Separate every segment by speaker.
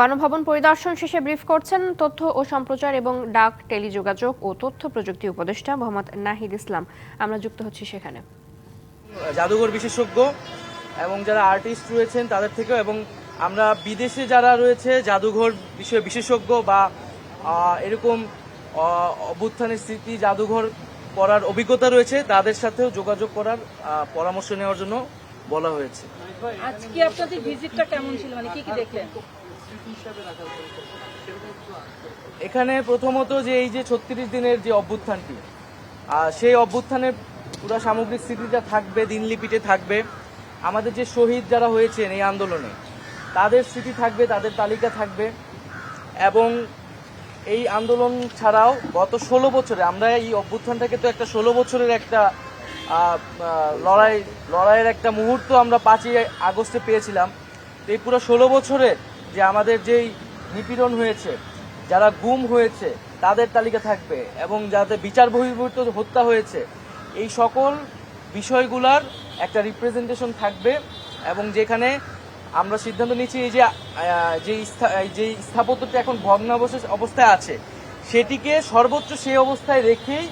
Speaker 1: গণভবন পরিদর্শন শেষে ব্রিফ করছেন তথ্য ও সম্প্রচার এবং ডাক টেলিযোগাযোগ ও তথ্য প্রযুক্তি উপদেষ্টা মোহাম্মদ নাহিদ ইসলাম। আমরা যুক্ত হচ্ছি সেখানে।
Speaker 2: জাদুঘর বিশেষজ্ঞ এবং যারা আর্টিস্ট রয়েছেন তাদের থেকেও, এবং আমরা বিদেশে যারা রয়েছে জাদুঘর বিষয়ে বিশেষজ্ঞ বা এরকম অভ্যুত্থানের স্মৃতি জাদুঘর করার অভিজ্ঞতা রয়েছে তাদের সাথেও যোগাযোগ করার পরামর্শ নেওয়ার জন্য বলা হয়েছে।
Speaker 3: আজকে আপনাদের ভিজিটটা কেমন ছিল, মানে কি কি দেখলেন?
Speaker 2: এখানে প্রথমত যে এই যে 36 দিনের যে অভ্যুত্থানটি, সেই অভ্যুত্থানের পুরো সামগ্রিক স্মৃতিটা থাকবে, দিনলিপিতে থাকবে। আমাদের যে শহীদ যারা হয়েছেন এই আন্দোলনে তাদের স্মৃতি থাকবে, তাদের তালিকা থাকবে। এবং এই আন্দোলন ছাড়াও গত 16 বছরে আমরা এই অভ্যুত্থানটাকে তো একটা 16 বছরের একটা লড়াইয়ের একটা মুহূর্ত আমরা 5ই আগস্টে পেয়েছিলাম। এই পুরো 16 বছরে যে আমাদের যেই নিপীড়ন হয়েছে, যারা গুম হয়েছে তাদের তালিকা থাকবে, এবং যাদের বিচার বহির্ভূত হত্যা হয়েছে এই সকল বিষয়গুলার একটা রিপ্রেজেন্টেশন থাকবে। এবং যেখানে আমরা সিদ্ধান্ত নিচ্ছি এই যে স্থাপত্যটা এখন ভগ্নাবশেষ অবস্থায় আছে সেটিকে সর্বোচ্চ সেই অবস্থায় রেখেই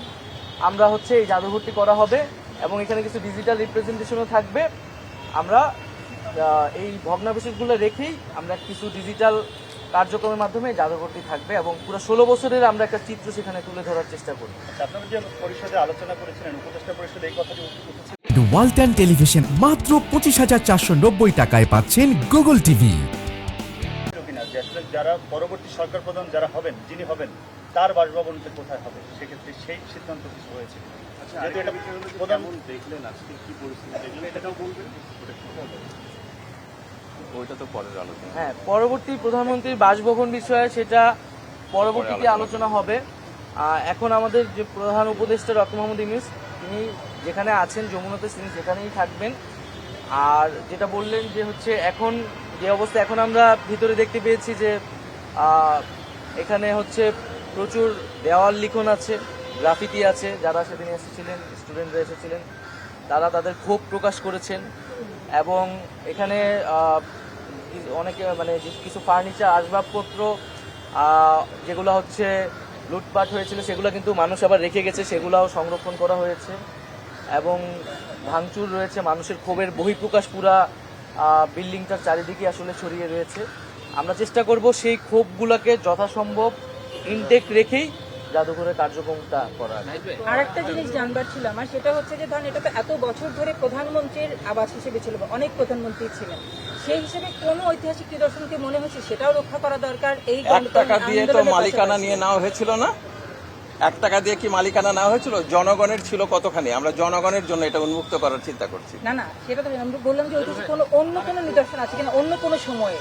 Speaker 2: আমরা এই জাদুঘরটি করা হবে। এবং এখানে কিছু ডিজিটাল রিপ্রেজেন্টেশনও থাকবে। আমরা এই ভগ্নাবশেষগুলো রেখেই আমরা কিছু ডিজিটাল কার্যক্রমের মাধ্যমে জাদুঘরটি থাকবে, এবং পুরো 16 বছরের আমরা একটা চিত্র সেখানে তুলে ধরার চেষ্টা করব।
Speaker 4: আপনারা যে পরিষদে আলোচনা করেছিলেন, উপদেষ্টা পরিষদে এই কথাটি উঠেছে।
Speaker 5: ওয়ালটন টেলিভিশন মাত্র 25,490 টাকায় পাচ্ছেন গুগল টিভি।
Speaker 4: আসলে যারা পরবর্তী সরকার প্রধান যারা হবেন, যিনি হবেন, তার বাসভবনটা কোথায় হবে, সেক্ষেত্রে সেই সিদ্ধান্ত কিছু হয়েছে। যেহেতু এটা প্রধান দেখলেন, আজকে কি পরিস্থিতি দেখলেন এটাও বলবেন। ওইটা তো পরের আলোচনা।
Speaker 2: হ্যাঁ, পরবর্তী প্রধানমন্ত্রীর বাসভবন বিষয়ে সেটা পরবর্তীতে আলোচনা হবে। এখন আমাদের যে প্রধান উপদেষ্টা ডক্টর মোহাম্মদ ইউনূস, তিনি যেখানে আছেন যমুনাতে, তিনি সেখানেই থাকবেন। আর যেটা বললেন যে এখন যে অবস্থা, এখন আমরা ভিতরে দেখতে পেয়েছি যে এখানে প্রচুর দেওয়াল লিখন আছে, গ্রাফিতি আছে। যারা সেদিন এসেছিলেন, স্টুডেন্টরা এসেছিলেন, তারা তাদের ক্ষোভ প্রকাশ করেছেন। এবং এখানে অনেকে কিছু ফার্নিচার, আসবাবপত্র যেগুলো লুটপাট হয়েছিল সেগুলো কিন্তু মানুষ আবার রেখে গেছে, সেগুলোও সংরক্ষণ করা হয়েছে। এবং ভাঙচুর রয়েছে, মানুষের ক্ষোভের বহিঃপ্রকাশ পুরা বিল্ডিংটার চারিদিকে ছড়িয়ে রয়েছে। আমরা চেষ্টা করব সেই ক্ষোভগুলোকে যথাসম্ভব ইনটেক রেখেই জাদুঘরের কার্যক্রমটা করার।
Speaker 3: আরেকটা জিনিস জানবার ছিল আমার, সেটা হচ্ছে যে ধরেন এটা তো এত বছর ধরে প্রধানমন্ত্রীর আবাস হিসেবে ছিল, অনেক প্রধানমন্ত্রী ছিলেন, সেই হিসেবে কোন ঐতিহাসিক নিদর্শনকে মনে হচ্ছে সেটাও রক্ষা করা দরকার। এই
Speaker 6: 1 টাকা দিয়ে তো মালিকানা নিয়ে নেওয়া হয়েছিল না? 1 টাকা দিয়ে কি মালিকানা নেওয়া হয়েছিল? জনগণের ছিল কতখানি? আমরা জনগণের জন্য এটা উন্মুক্ত করার চিন্তা করছি।
Speaker 3: না, সেটা তো আমরা বললাম যে ঐতিহাসিক অন্য কোনো নিদর্শন আছে কিনা, অন্য কোনো সময়ে।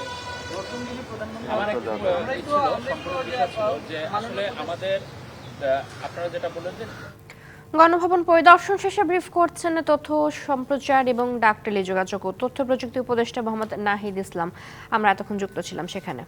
Speaker 1: গণভবন পরিদর্শন শেষে ব্রিফ করছেন তথ্য সম্প্রচার এবং ডাক টেলিযোগাযোগ ও তথ্য প্রযুক্তি উপদেষ্টা মোহাম্মদ নাহিদ ইসলাম। আমরা এতক্ষণ যুক্ত ছিলাম সেখানে।